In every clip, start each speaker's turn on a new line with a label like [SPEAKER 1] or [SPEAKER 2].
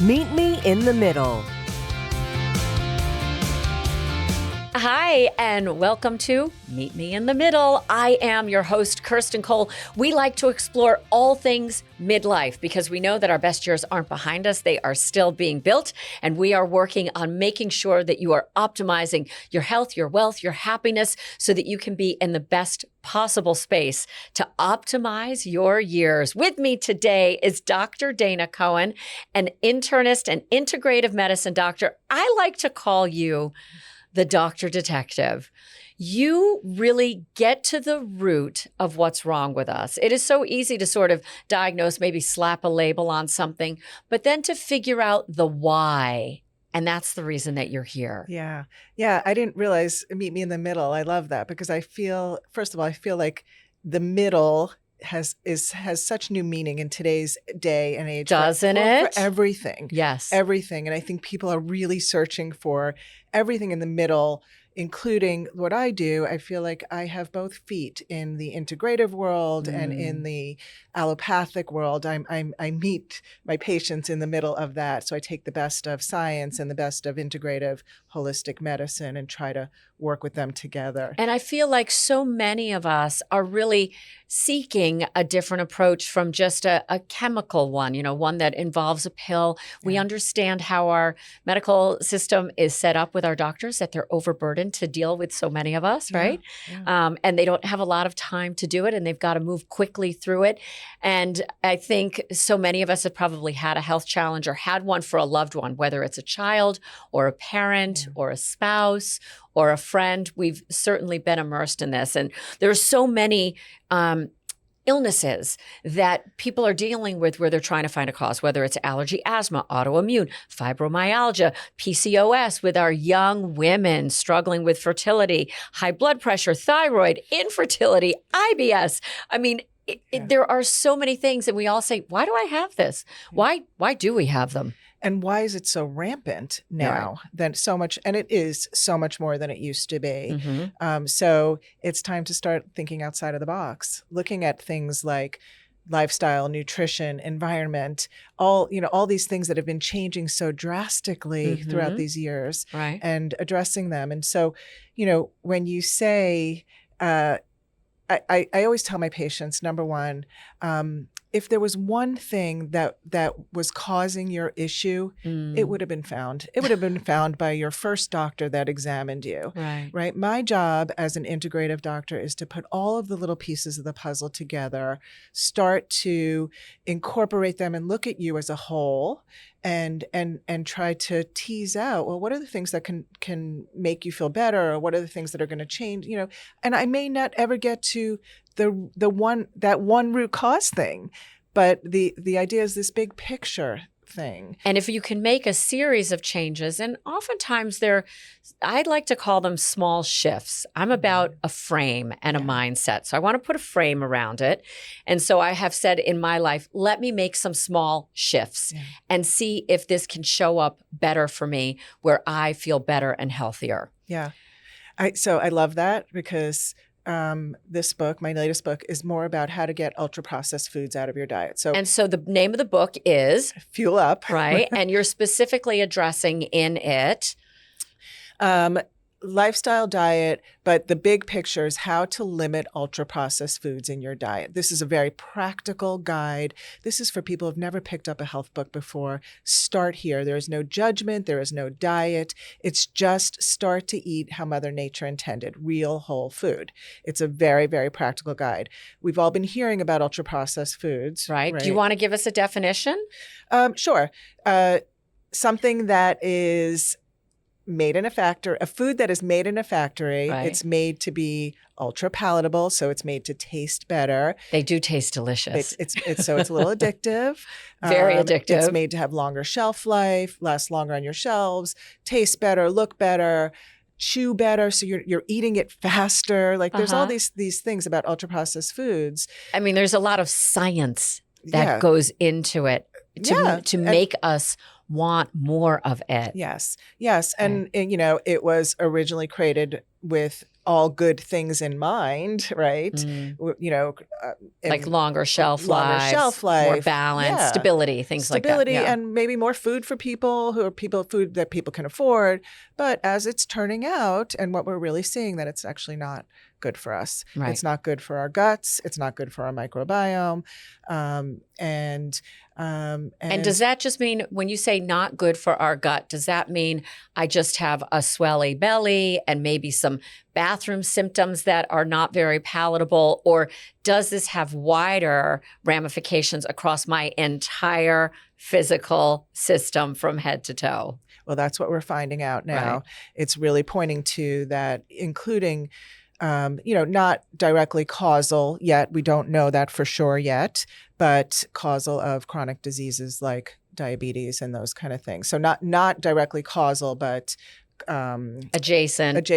[SPEAKER 1] Meet Me in the Middle.
[SPEAKER 2] Hi, and welcome to Meet Me in the Middle. I am your host, Kirsten Cole. We like to explore all things midlife because we know that our best years aren't behind us. They are still being built, and we are working on making sure that you are optimizing your health, your wealth, your happiness so that you can be in the best possible space to optimize your years. With me today is Dr. Dana Cohen, an internist and integrative medicine doctor. I like to call you the doctor detective. You really get to the root of what's wrong with us. It is so easy to sort of diagnose, maybe slap a label on something, but then to figure out the why. And that's the reason that you're here.
[SPEAKER 3] Yeah. I didn't realize Meet Me in the Middle. I love that because I feel like the middle has such new meaning in today's day and age.
[SPEAKER 2] Doesn't it?
[SPEAKER 3] For everything.
[SPEAKER 2] Yes.
[SPEAKER 3] Everything. And I think people are really searching for everything in the middle, including what I do. I feel like I have both feet in the integrative world and in the allopathic world. I meet my patients in the middle of that. So I take the best of science and the best of integrative holistic medicine and try to work with them together.
[SPEAKER 2] And I feel like so many of us are really seeking a different approach from just a chemical one, one that involves a pill. Yeah. We understand how our medical system is set up with our doctors, that they're overburdened to deal with so many of us, right? Yeah. And they don't have a lot of time to do it, and they've got to move quickly through it. And I think so many of us have probably had a health challenge or had one for a loved one, whether it's a child or a parent or a spouse or a friend. We've certainly been immersed in this. And there are so many illnesses that people are dealing with where they're trying to find a cause, whether it's allergy, asthma, autoimmune, fibromyalgia, PCOS with our young women struggling with fertility, high blood pressure, thyroid, infertility, IBS. I mean, there are so many things, and we all say, why do I have this? Why do we have them?
[SPEAKER 3] And why is it so rampant now? Then so much, and it is so much more than it used to be. Mm-hmm. So it's time to start thinking outside of the box, looking at things like lifestyle, nutrition, environment, all these things that have been changing so drastically throughout these years, and addressing them. And so, when you say, I always tell my patients, number one, if there was one thing that was causing your issue, it would have been found. It would have been found by your first doctor that examined you, right? My job as an integrative doctor is to put all of the little pieces of the puzzle together, start to incorporate them and look at you as a whole, and try to tease out, well, what are the things that can make you feel better, or what are the things that are going to change, and I may not ever get to the one root cause thing, but the idea is this big picture thing.
[SPEAKER 2] And if you can make a series of changes, and oftentimes I'd like to call them small shifts. I'm about a frame and a mindset. So I want to put a frame around it. And so I have said in my life, let me make some small shifts and see if this can show up better for me where I feel better and healthier.
[SPEAKER 3] Yeah. So I love that because this book, my latest book, is more about how to get ultra-processed foods out of your diet. So
[SPEAKER 2] the name of the book is
[SPEAKER 3] Fuel Up.
[SPEAKER 2] Right. And you're specifically addressing in it
[SPEAKER 3] lifestyle, diet, but the big picture is how to limit ultra-processed foods in your diet. This is a very practical guide. This is for people who've never picked up a health book before. Start here. There is no judgment. There is no diet. It's just start to eat how Mother Nature intended, real whole food. It's a very, very practical guide. We've all been hearing about ultra-processed foods.
[SPEAKER 2] Right. Do you want to give us a definition?
[SPEAKER 3] Sure. Something that is made in a factory, a food that is made in a factory. It's made to be ultra palatable, so it's made to taste better.
[SPEAKER 2] They do taste delicious.
[SPEAKER 3] It's a little addictive.
[SPEAKER 2] Very addictive.
[SPEAKER 3] It's made to have longer shelf life, last longer on your shelves, taste better, look better, chew better, so you're eating it faster. Like there's all these things about ultra processed foods.
[SPEAKER 2] I mean, there's a lot of science that goes into it to make us want more of it.
[SPEAKER 3] Yes. And it was originally created with all good things in mind, right?
[SPEAKER 2] Mm.
[SPEAKER 3] You know,
[SPEAKER 2] Like longer shelf
[SPEAKER 3] longer
[SPEAKER 2] lives,
[SPEAKER 3] shelf
[SPEAKER 2] more
[SPEAKER 3] life,
[SPEAKER 2] balance,
[SPEAKER 3] yeah,
[SPEAKER 2] stability, things like that. Yeah.
[SPEAKER 3] and maybe more food for people food that people can afford. But as it's turning out, and what we're really seeing, that it's actually not good for us.
[SPEAKER 2] Right.
[SPEAKER 3] It's not good for our guts. It's not good for our microbiome. And
[SPEAKER 2] does that just mean, when you say not good for our gut, does that mean I just have a swelly belly and maybe some bathroom symptoms that are not very palatable? Or does this have wider ramifications across my entire physical system from head to toe?
[SPEAKER 3] Well, that's what we're finding out now.
[SPEAKER 2] Right.
[SPEAKER 3] It's really pointing to that, including not directly causal yet. We don't know that for sure yet, but causal of chronic diseases like diabetes and those kind of things. So not directly causal, but
[SPEAKER 2] Adjacent.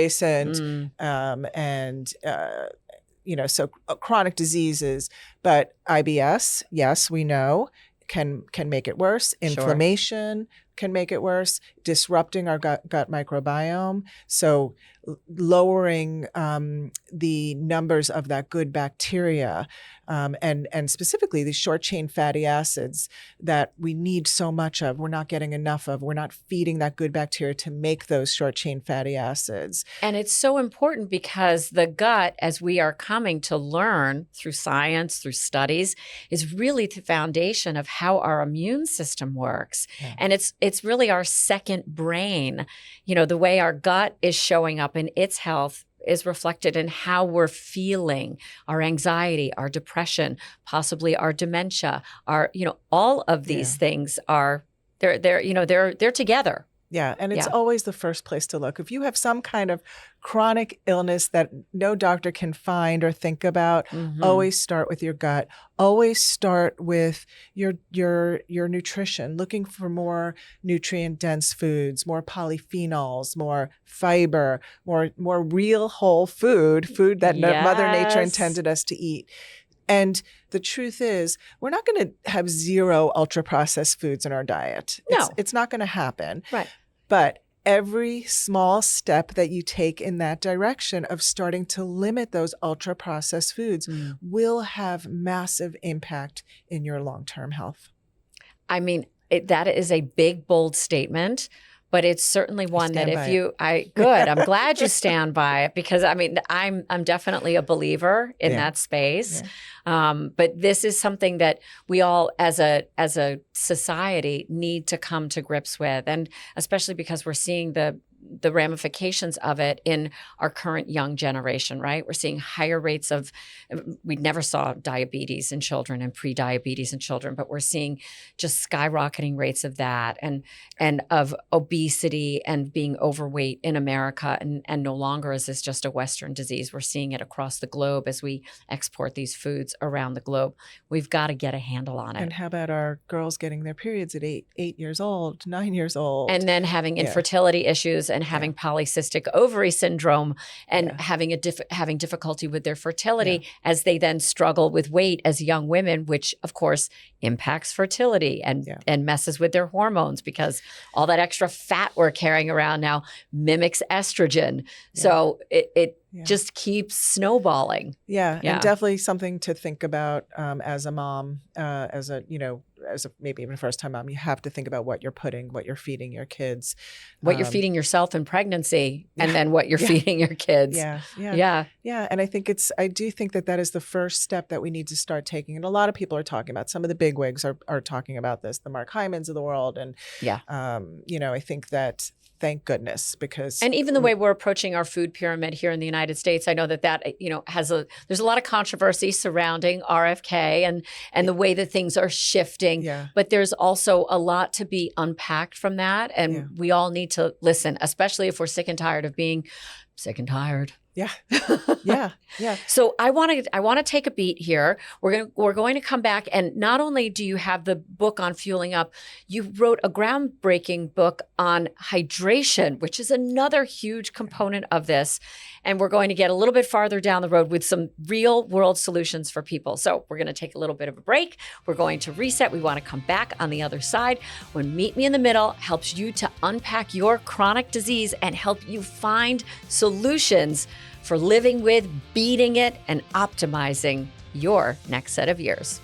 [SPEAKER 3] So chronic diseases. But IBS, yes, we know can make it worse. Inflammation can make it worse, disrupting our gut microbiome. So lowering the numbers of that good bacteria, and specifically these short chain fatty acids that we need so much of, we're not getting enough of. We're not feeding that good bacteria to make those short chain fatty acids.
[SPEAKER 2] And it's so important because the gut, as we are coming to learn through science, through studies, is really the foundation of how our immune system works.
[SPEAKER 3] Yeah.
[SPEAKER 2] And it's really our second brain. The way our gut is showing up in its health is reflected in how we're feeling, our anxiety, our depression, possibly our dementia, all of these things are they're together.
[SPEAKER 3] Yeah. And it's always the first place to look. If you have some kind of chronic illness that no doctor can find or think about, always start with your gut. Always start with your nutrition, looking for more nutrient dense foods, more polyphenols, more fiber, more real whole food that Mother Nature intended us to eat. And the truth is, we're not going to have zero ultra processed foods in our diet.
[SPEAKER 2] No.
[SPEAKER 3] It's not going to happen.
[SPEAKER 2] Right.
[SPEAKER 3] But every small step that you take in that direction of starting to limit those ultra processed foods will have massive impact in your long-term health.
[SPEAKER 2] I mean, that is a big, bold statement. But it's certainly one that good. I'm glad you stand by it, because I'm definitely a believer in that space. Yeah. But this is something that we all as a society need to come to grips with. And especially because we're seeing the ramifications of it in our current young generation, right? We're seeing higher rates of, we never saw diabetes in children and pre-diabetes in children, but we're seeing just skyrocketing rates of that and of obesity and being overweight in America. And no longer is this just a Western disease. We're seeing it across the globe as we export these foods around the globe. We've got to get a handle on it.
[SPEAKER 3] And how about our girls getting their periods at 8 years old, 9 years old?
[SPEAKER 2] And then having infertility issues and having polycystic ovary syndrome and having difficulty with their fertility as they then struggle with weight as young women, which of course impacts fertility and messes with their hormones, because all that extra fat we're carrying around now mimics estrogen. Yeah. So it just keeps snowballing.
[SPEAKER 3] Yeah. And definitely something to think about as a mom, as a maybe even a first-time mom. You have to think about what you're feeding your kids.
[SPEAKER 2] What you're feeding yourself in pregnancy, and then what you're feeding your kids.
[SPEAKER 3] Yeah. And I do think that is the first step that we need to start taking. And a lot of people are talking about, some of the bigwigs are talking about this, the Mark Hymans of the world. And, I think that, thank goodness, because.
[SPEAKER 2] And even the way we're approaching our food pyramid here in the United States, I know that there's a lot of controversy surrounding RFK and the way that things are shifting.
[SPEAKER 3] Yeah.
[SPEAKER 2] But there's also a lot to be unpacked from that. And we all need to listen, especially if we're sick and tired of being sick and tired.
[SPEAKER 3] Yeah. Yeah. Yeah.
[SPEAKER 2] So I want to take a beat here. We're going to come back, and not only do you have the book on fueling up, you wrote a groundbreaking book on hydration, which is another huge component of this. And we're going to get a little bit farther down the road with some real world solutions for people. So we're going to take a little bit of a break. We're going to reset. We want to come back on the other side when Meet Me in the Middle helps you to unpack your chronic disease and help you find solutions for living with, beating it, and optimizing your next set of years.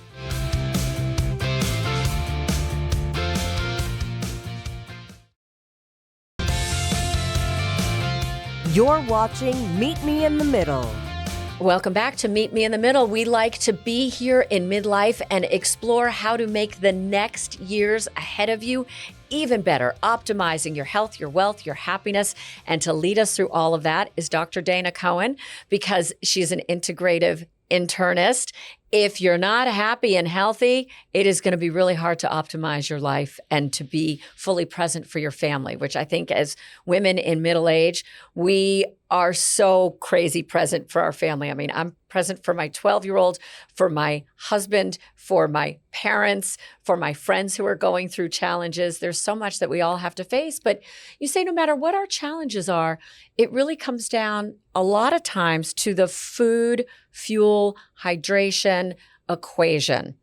[SPEAKER 1] You're watching Meet Me in the Middle.
[SPEAKER 2] Welcome back to Meet Me in the Middle. We like to be here in midlife and explore how to make the next years ahead of you even better, optimizing your health, your wealth, your happiness. And to lead us through all of that is Dr. Dana Cohen, because she's an integrative internist. If you're not happy and healthy, it is going to be really hard to optimize your life and to be fully present for your family, which I think as women in middle age, we are so crazy present for our family. I mean, I'm present for my 12-year-old, for my husband, for my parents, for my friends who are going through challenges. There's so much that we all have to face. But you say no matter what our challenges are, it really comes down a lot of times to the food, fuel, hydration equation.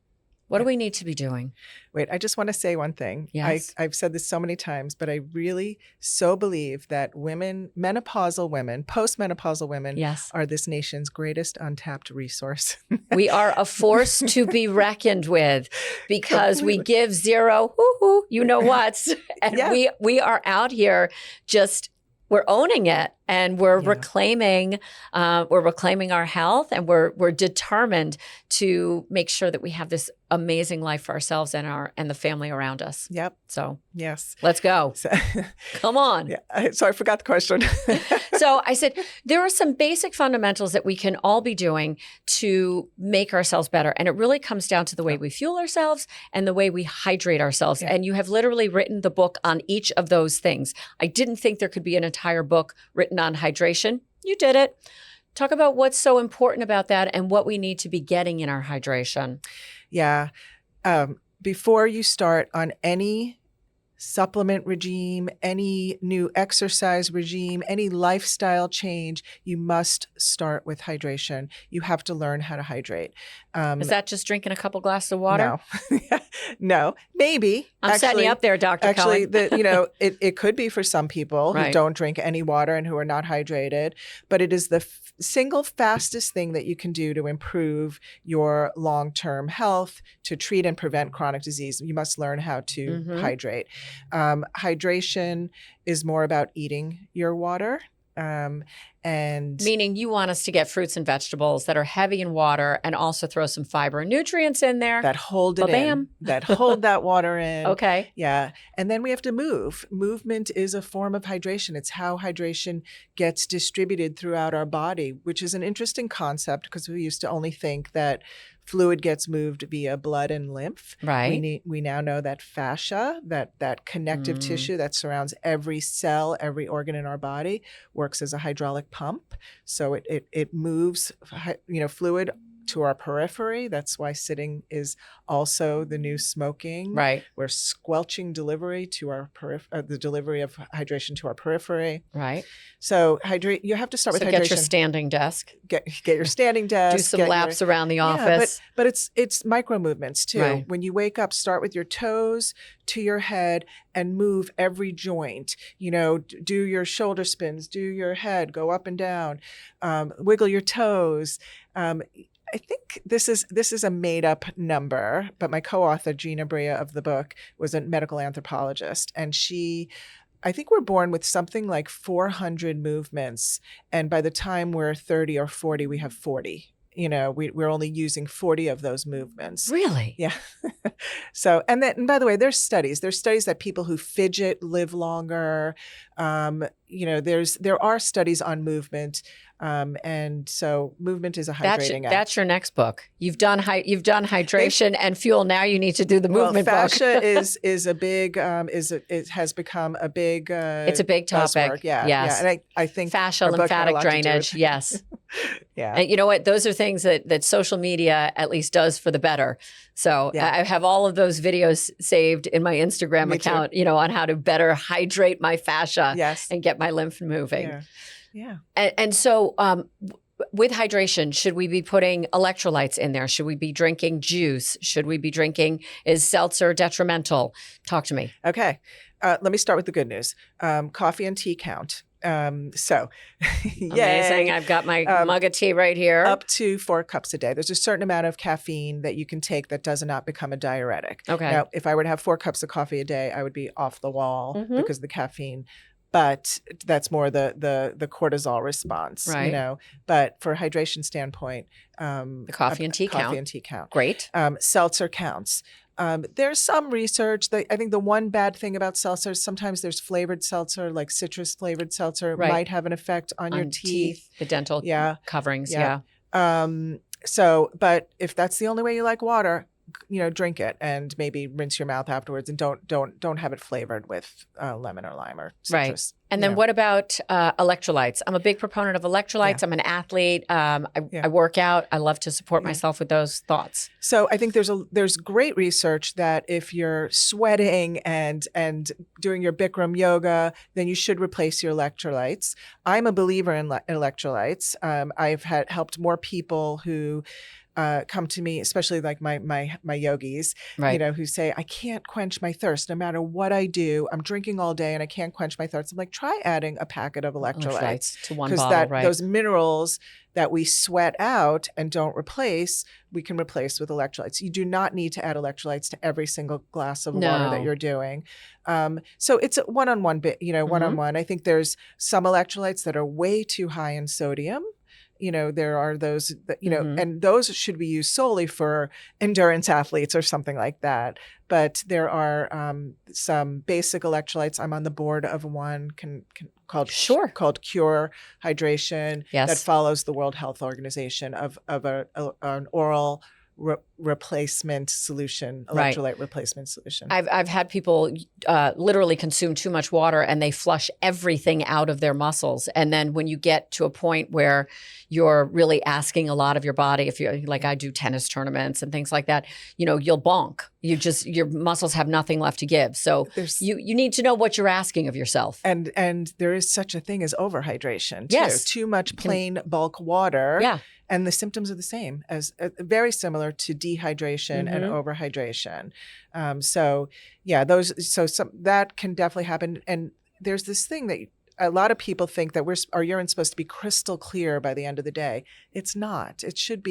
[SPEAKER 2] What do we need to be doing?
[SPEAKER 3] Wait, I just want to say one thing.
[SPEAKER 2] Yes.
[SPEAKER 3] I've said this so many times, but I really so believe that women, menopausal women, postmenopausal women
[SPEAKER 2] Yes.
[SPEAKER 3] are this nation's greatest untapped resource.
[SPEAKER 2] We are a force to be reckoned with because we
[SPEAKER 3] Completely.
[SPEAKER 2] give zero, whoo-hoo, you know what? And
[SPEAKER 3] Yeah.
[SPEAKER 2] we are out here just, we're owning it. And we're reclaiming our health, and we're determined to make sure that we have this amazing life for ourselves and the family around us.
[SPEAKER 3] Yep.
[SPEAKER 2] So
[SPEAKER 3] Yes.
[SPEAKER 2] let's go.
[SPEAKER 3] So,
[SPEAKER 2] Come on.
[SPEAKER 3] yeah. So I forgot the question.
[SPEAKER 2] So I said, there are some basic fundamentals that we can all be doing to make ourselves better. And it really comes down to the way we fuel ourselves and the way we hydrate ourselves.
[SPEAKER 3] Yeah.
[SPEAKER 2] And you have literally written the book on each of those things. I didn't think there could be an entire book written on hydration. You did it. Talk about what's so important about that and what we need to be getting in our hydration.
[SPEAKER 3] Yeah. Before you start on any supplement regime, any new exercise regime, any lifestyle change, you must start with hydration. You have to learn how to hydrate.
[SPEAKER 2] Is that just drinking a couple glasses of water?
[SPEAKER 3] No. No, maybe.
[SPEAKER 2] I'm setting you up there, Dr.
[SPEAKER 3] Actually,
[SPEAKER 2] Cohen.
[SPEAKER 3] it could be for some people who
[SPEAKER 2] Right.
[SPEAKER 3] don't drink any water and who are not hydrated, but it is the single fastest thing that you can do to improve your long-term health, to treat and prevent chronic disease. You must learn how to hydrate. Hydration is more about eating your water. And
[SPEAKER 2] Meaning you want us to get fruits and vegetables that are heavy in water and also throw some fiber and nutrients in there.
[SPEAKER 3] that hold it
[SPEAKER 2] Ba-bam.
[SPEAKER 3] in, that hold that water in.
[SPEAKER 2] Okay.
[SPEAKER 3] Yeah. And then we have to move. Movement is a form of hydration. It's how hydration gets distributed throughout our body, which is an interesting concept because we used to only think that fluid gets moved via blood and lymph.
[SPEAKER 2] Right.
[SPEAKER 3] We now know that fascia, that connective tissue that surrounds every cell, every organ in our body, works as a hydraulic pump. So it moves, fluid to our periphery. That's why sitting is also the new smoking.
[SPEAKER 2] Right.
[SPEAKER 3] We're squelching delivery to our the delivery of hydration to our periphery.
[SPEAKER 2] Right.
[SPEAKER 3] So you have to start with
[SPEAKER 2] So
[SPEAKER 3] hydration.
[SPEAKER 2] get your standing desk.
[SPEAKER 3] Get your standing desk.
[SPEAKER 2] Do some
[SPEAKER 3] get
[SPEAKER 2] laps around the
[SPEAKER 3] Yeah,
[SPEAKER 2] office.
[SPEAKER 3] but it's micro movements too.
[SPEAKER 2] Right.
[SPEAKER 3] When you wake up, start with your toes to your head and move every joint. Do your shoulder spins, do your head, go up and down, wiggle your toes. I think this is a made up number, but my co-author Gina Brea of the book was a medical anthropologist, and I think we're born with something like 400 movements, and by the time we're 30 or 40, we have 40. We're only using 40 of those movements.
[SPEAKER 2] Really?
[SPEAKER 3] Yeah. So, and by the way, there's studies that people who fidget live longer. There are studies on movement. And so movement is a hydrating act.
[SPEAKER 2] That's your next book. You've done hydration and fuel. Now you need to do the movement
[SPEAKER 3] fascia
[SPEAKER 2] book.
[SPEAKER 3] is a big it has become a big
[SPEAKER 2] it's a big topic.
[SPEAKER 3] buzzword. Yeah,
[SPEAKER 2] yes.
[SPEAKER 3] yeah. And I think
[SPEAKER 2] fascia,
[SPEAKER 3] our book had a
[SPEAKER 2] lymphatic
[SPEAKER 3] lot to do with
[SPEAKER 2] drainage.
[SPEAKER 3] it.
[SPEAKER 2] Yes.
[SPEAKER 3] Yeah.
[SPEAKER 2] And you know what? Those are things that social media at least does for the better. So
[SPEAKER 3] Yeah.
[SPEAKER 2] I have all of those videos saved in my Instagram
[SPEAKER 3] Me
[SPEAKER 2] account, on how to better hydrate my fascia
[SPEAKER 3] Yes.
[SPEAKER 2] and get my lymph moving.
[SPEAKER 3] Yeah. Yeah.
[SPEAKER 2] And so with hydration, should we be putting electrolytes in there? Should we be drinking juice? Is seltzer detrimental? Talk to me.
[SPEAKER 3] Okay. Let me start with the good news. Coffee and tea count. So
[SPEAKER 2] amazing. I've got my mug of tea right here.
[SPEAKER 3] Up to 4 cups a day. There's a certain amount of caffeine that you can take that does not become a diuretic.
[SPEAKER 2] Okay.
[SPEAKER 3] Now, if I were to have 4 cups of coffee a day, I would be off the wall because of the caffeine. But that's more the cortisol response,
[SPEAKER 2] right.
[SPEAKER 3] But for hydration standpoint,
[SPEAKER 2] the coffee and tea count. Great.
[SPEAKER 3] Seltzer counts. There's some research that I think the one bad thing about seltzer is sometimes there's flavored seltzer, like citrus flavored seltzer, might have an effect on your teeth,
[SPEAKER 2] the dental coverings.
[SPEAKER 3] Yeah. But if that's the only way you like water, drink it and maybe rinse your mouth afterwards, and don't have it flavored with lemon or lime or citrus.
[SPEAKER 2] Right. And then what about electrolytes? I'm a big proponent of electrolytes. Yeah. I'm an athlete. I work out. I love to support myself with those thoughts.
[SPEAKER 3] So I think there's great research that if you're sweating and doing your Bikram yoga, then you should replace your electrolytes. I'm a believer in electrolytes. I've helped more people who come to me, especially like my yogis,
[SPEAKER 2] right.
[SPEAKER 3] Who say, I can't quench my thirst no matter what I do. I'm drinking all day and I can't quench my thirst. I'm like, try adding a packet of electrolytes
[SPEAKER 2] to one bottle, right?
[SPEAKER 3] Those minerals that we sweat out and don't replace, we can replace with electrolytes. You do not need to add electrolytes to every single glass of water that you're doing. So it's a one-on-one bit, one-on-one. I think there's some electrolytes that are way too high in sodium. There are those that, and those should be used solely for endurance athletes or something like that. But there are some basic electrolytes. I'm on the board of one called Cure Hydration that follows the World Health Organization of an oral replacement solution, electrolyte replacement solution.
[SPEAKER 2] I've had people literally consume too much water and they flush everything out of their muscles. And then when you get to a point where you're really asking a lot of your body, if you're like I do tennis tournaments and things like that, you'll bonk. Your muscles have nothing left to give. So you need to know what you're asking of yourself.
[SPEAKER 3] And there is such a thing as overhydration too.
[SPEAKER 2] Yes.
[SPEAKER 3] Too much plain bulk water.
[SPEAKER 2] Yeah.
[SPEAKER 3] And the symptoms are the same as very similar to dehydration and overhydration. That can definitely happen. And there's this thing that a lot of people think that our urine's supposed to be crystal clear by the end of the day. It's not. It should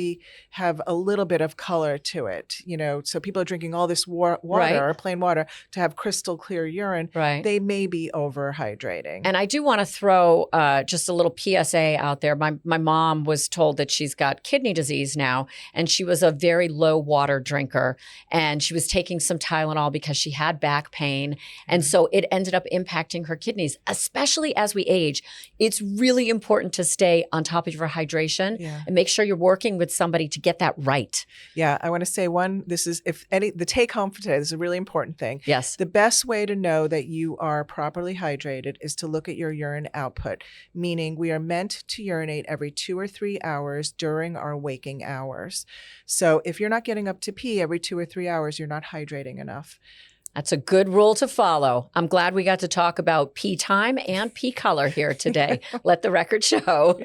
[SPEAKER 3] have a little bit of color to it. So people are drinking all this water, plain water, to have crystal clear urine.
[SPEAKER 2] Right.
[SPEAKER 3] They may be overhydrating.
[SPEAKER 2] And I do want to throw just a little PSA out there. My mom was told that she's got kidney disease now, and she was a very low water drinker, and she was taking some Tylenol because she had back pain, and so it ended up impacting her kidneys, especially as we age. It's really important to stay on top of your hydration and make sure you're working with somebody to get that right.
[SPEAKER 3] Yeah, I want to say the take home for today, this is a really important thing.
[SPEAKER 2] Yes.
[SPEAKER 3] The best way to know that you are properly hydrated is to look at your urine output, meaning we are meant to urinate every 2 or 3 hours during our waking hours. So if you're not getting up to pee every 2 or 3 hours, you're not hydrating enough.
[SPEAKER 2] That's a good rule to follow. I'm glad we got to talk about pee time and pee color here today. Let the record show.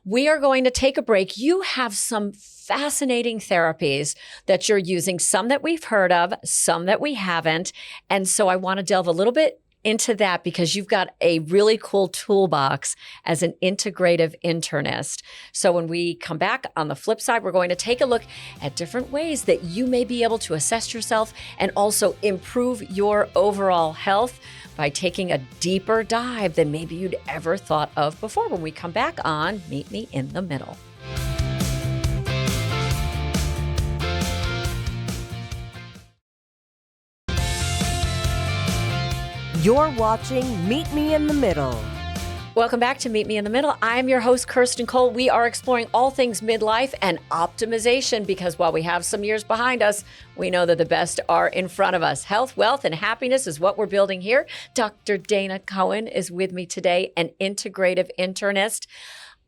[SPEAKER 2] We are going to take a break. You have some fascinating therapies that you're using, some that we've heard of, some that we haven't. And so I want to delve a little bit into that because you've got a really cool toolbox as an integrative internist. So when we come back on the flip side, we're going to take a look at different ways that you may be able to assess yourself and also improve your overall health by taking a deeper dive than maybe you'd ever thought of before when we come back on Meet Me in the Middle.
[SPEAKER 1] You're watching Meet Me in the Middle.
[SPEAKER 2] Welcome back to Meet Me in the Middle. I'm your host, Kirsten Cole. We are exploring all things midlife and optimization because while we have some years behind us, we know that the best are in front of us. Health, wealth, and happiness is what we're building here. Dr. Dana Cohen is with me today, an integrative internist.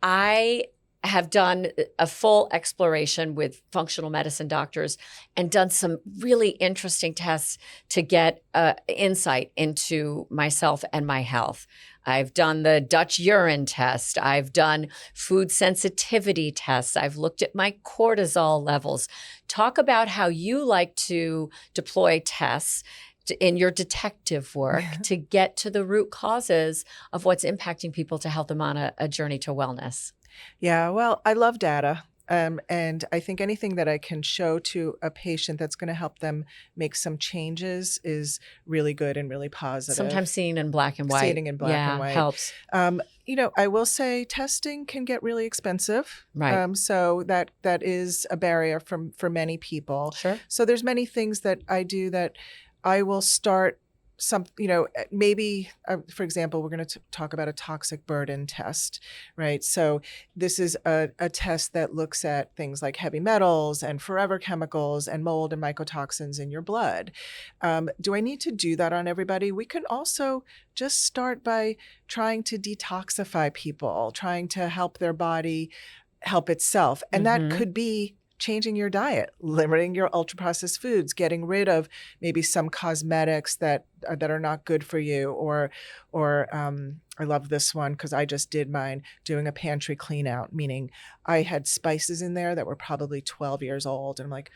[SPEAKER 2] I have done a full exploration with functional medicine doctors and done some really interesting tests to get insight into myself and my health. I've done the Dutch urine test. I've done food sensitivity tests. I've looked at my cortisol levels. Talk about how you like to deploy tests in your detective work to get to the root causes of what's impacting people to help them on a journey to wellness.
[SPEAKER 3] Yeah, well, I love data. And I think anything that I can show to a patient that's going to help them make some changes is really good and really positive.
[SPEAKER 2] Sometimes seeing in black and white.
[SPEAKER 3] Seeing in black and white
[SPEAKER 2] helps.
[SPEAKER 3] I will say testing can get really expensive.
[SPEAKER 2] Right.
[SPEAKER 3] So that is a barrier for many people.
[SPEAKER 2] Sure.
[SPEAKER 3] So there's many things that I do that I will start maybe, for example, we're going to talk about a toxic burden test, right? So this is a test that looks at things like heavy metals and forever chemicals and mold and mycotoxins in your blood. Do I need to do that on everybody? We can also just start by trying to detoxify people, trying to help their body help itself. And that could be changing your diet, limiting your ultra-processed foods, getting rid of maybe some cosmetics that are not good for you, or I love this one because I just did mine, doing a pantry clean out, meaning I had spices in there that were probably 12 years old. And I'm like,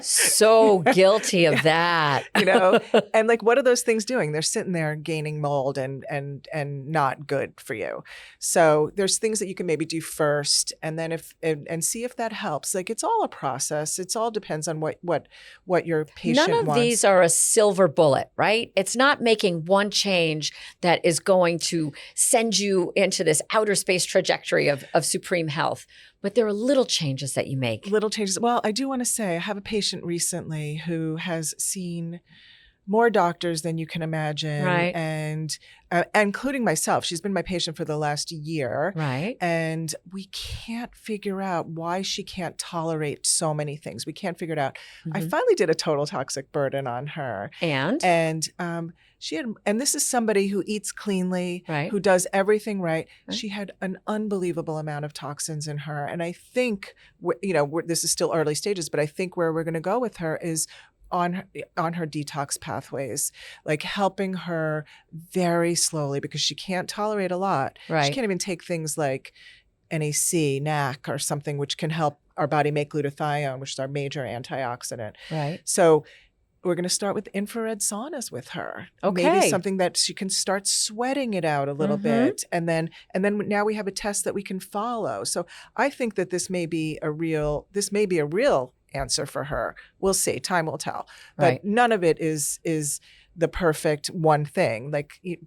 [SPEAKER 2] so guilty of that.
[SPEAKER 3] And like, what are those things doing? They're sitting there gaining mold and not good for you. So there's things that you can maybe do first, and then and see if that helps. Like, it's all a process. It's all depends on what your patient wants.
[SPEAKER 2] None of these are a silver bullet, right? It's not making one change that is going to send you into this outer space trajectory of supreme health. But there are little changes that you make.
[SPEAKER 3] Little changes. Well, I do want to say I have a patient recently who has seen more doctors than you can imagine.
[SPEAKER 2] Right.
[SPEAKER 3] And including myself. She's been my patient for the last year.
[SPEAKER 2] Right.
[SPEAKER 3] And we can't figure out why she can't tolerate so many things. We can't figure it out. I finally did a total toxic burden on her. And she had, and this is somebody who eats cleanly,
[SPEAKER 2] right,
[SPEAKER 3] who does everything right. She had an unbelievable amount of toxins in her. And I think, this is still early stages, but I think where we're going to go with her is on her detox pathways, like helping her very slowly because she can't tolerate a lot.
[SPEAKER 2] Right.
[SPEAKER 3] She can't even take things like NAC or something, which can help our body make glutathione, which is our major antioxidant.
[SPEAKER 2] Right.
[SPEAKER 3] So we're going to start with infrared saunas with her.
[SPEAKER 2] Okay.
[SPEAKER 3] Maybe something that she can start sweating it out a little bit. And then now we have a test that we can follow. So I think that this may be a real answer for her. We'll see. Time will tell. But none of it is the perfect one thing.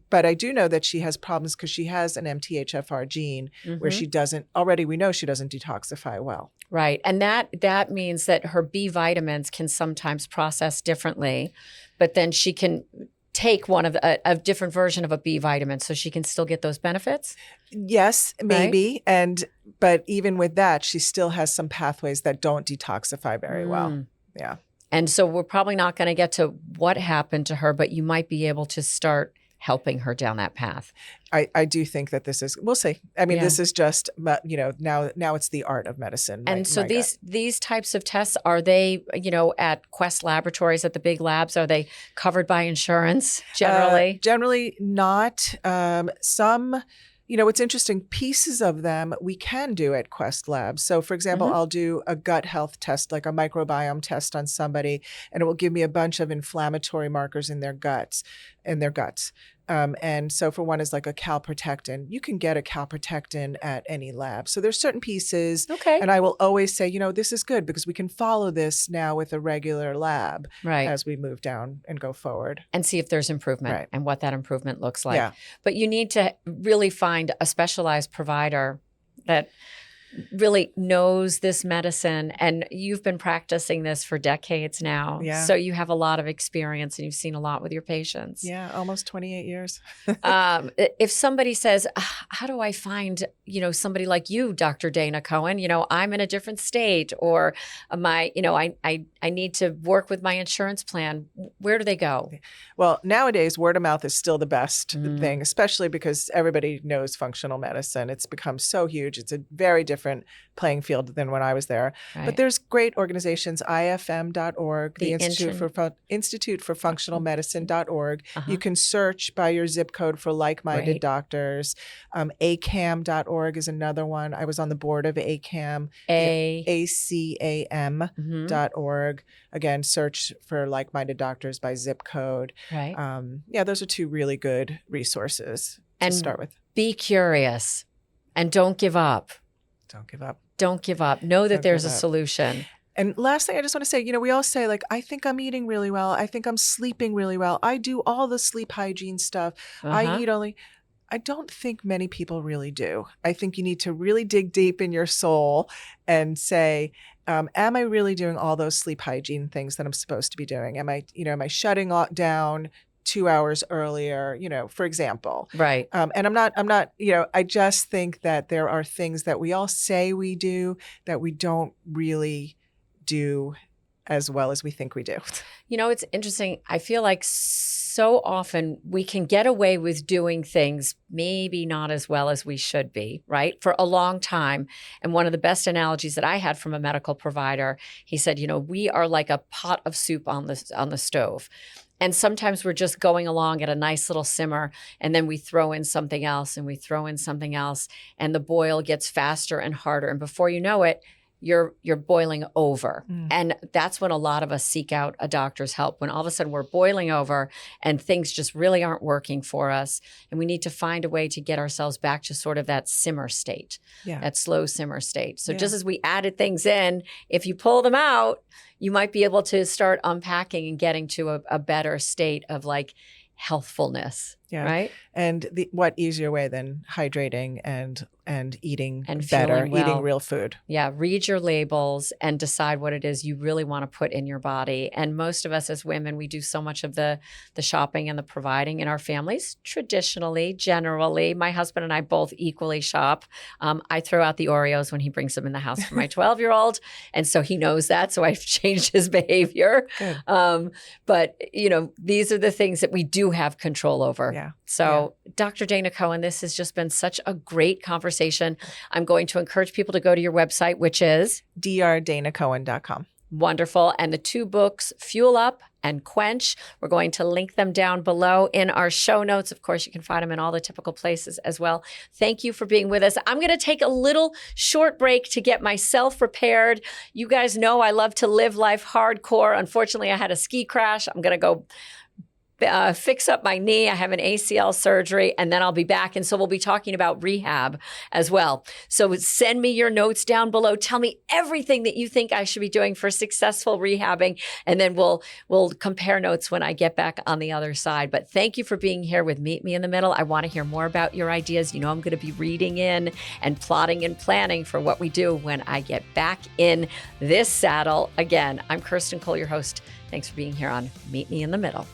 [SPEAKER 3] But I do know that she has problems because she has an MTHFR gene where we know she doesn't detoxify well.
[SPEAKER 2] Right. And that means that her B vitamins can sometimes process differently, but then she can take one of a different version of a B vitamin so she can still get those benefits?
[SPEAKER 3] Yes, maybe.
[SPEAKER 2] Right?
[SPEAKER 3] But even with that, she still has some pathways that don't detoxify very well. Yeah.
[SPEAKER 2] And so we're probably not going to get to what happened to her, but you might be able to start helping her down that path.
[SPEAKER 3] I do think that we'll see. I mean, this is just, now it's the art of medicine.
[SPEAKER 2] And so these types of tests, are they, at Quest Laboratories, at the big labs, are they covered by insurance generally?
[SPEAKER 3] Generally not. Some, it's interesting, pieces of them we can do at Quest Labs. So for example, I'll do a gut health test, like a microbiome test on somebody, and it will give me a bunch of inflammatory markers in their guts. And so for one is like a calprotectin. You can get a calprotectin at any lab. So there's certain pieces.
[SPEAKER 2] Okay.
[SPEAKER 3] And I will always say, this is good because we can follow this now with a regular lab as we move down and go forward.
[SPEAKER 2] And see if there's improvement and what that improvement looks like.
[SPEAKER 3] Yeah.
[SPEAKER 2] But you need to really find a specialized provider that really knows this medicine, and you've been practicing this for decades now.
[SPEAKER 3] Yeah.
[SPEAKER 2] So you have a lot of experience and you've seen a lot with your patients.
[SPEAKER 3] Yeah, almost 28 years.
[SPEAKER 2] If somebody says, how do I find, somebody like you, Dr. Dana Cohen, I'm in a different state, or I need to work with my insurance plan. Where do they go?
[SPEAKER 3] Well, nowadays, word of mouth is still the best thing, especially because everybody knows functional medicine. It's become so huge. It's a very different playing field than when I was there.
[SPEAKER 2] Right.
[SPEAKER 3] But there's great organizations, ifm.org, the Institute for Functional Medicine.org. You can search by your zip code for like-minded doctors. acam.org is another one. I was on the board of ACAM, acam.org. Again, search for like-minded doctors by zip code.
[SPEAKER 2] Right.
[SPEAKER 3] Those are two really good resources to start with.
[SPEAKER 2] Be curious and don't give up.
[SPEAKER 3] Don't give up.
[SPEAKER 2] Don't give up. Know that there's a solution.
[SPEAKER 3] And last thing I just want to say, we all say like, I think I'm eating really well. I think I'm sleeping really well. I do all the sleep hygiene stuff. I eat only. I don't think many people really do. I think you need to really dig deep in your soul and say, am I really doing all those sleep hygiene things that I'm supposed to be doing? Am I shutting down 2 hours earlier, for example.
[SPEAKER 2] Right.
[SPEAKER 3] And I'm not, I just think that there are things that we all say we do that we don't really do as well as we think we do.
[SPEAKER 2] It's interesting. I feel like so often we can get away with doing things maybe not as well as we should be, right? For a long time. And one of the best analogies that I had from a medical provider, he said, we are like a pot of soup on the stove. And sometimes we're just going along at a nice little simmer, and then we throw in something else and we throw in something else, and the boil gets faster and harder. And before you know it, you're boiling over. And that's when a lot of us seek out a doctor's help, when all of a sudden we're boiling over and things just really aren't working for us. And we need to find a way to get ourselves back to sort of that simmer state, that slow simmer state. So just as we added things in, if you pull them out, you might be able to start unpacking and getting to a better state of like healthfulness. Yeah. Right.
[SPEAKER 3] And what easier way than hydrating and eating
[SPEAKER 2] and
[SPEAKER 3] better,
[SPEAKER 2] well.
[SPEAKER 3] Eating real food.
[SPEAKER 2] Yeah. Read your labels and decide what it is you really want to put in your body. And most of us as women, we do so much of the shopping and the providing in our families. Traditionally, generally, my husband and I both equally shop. I throw out the Oreos when he brings them in the house for my 12-year-old. And so he knows that. So I've changed his behavior. But, these are the things that we do have control over.
[SPEAKER 3] Yeah.
[SPEAKER 2] So Dr. Dana Cohen, this has just been such a great conversation. I'm going to encourage people to go to your website, which is
[SPEAKER 3] drdanacohen.com.
[SPEAKER 2] Wonderful. And the two books, Fuel Up and Quench, we're going to link them down below in our show notes. Of course, you can find them in all the typical places as well. Thank you for being with us. I'm going to take a little short break to get myself prepared. You guys know I love to live life hardcore. Unfortunately, I had a ski crash. I'm going to go fix up my knee. I have an ACL surgery, and then I'll be back. And so we'll be talking about rehab as well. So send me your notes down below. Tell me everything that you think I should be doing for successful rehabbing. And then we'll compare notes when I get back on the other side. But thank you for being here with Meet Me in the Middle. I want to hear more about your ideas. I'm going to be reading in and plotting and planning for what we do when I get back in this saddle. Again, I'm Kirsten Cole, your host. Thanks for being here on Meet Me in the Middle.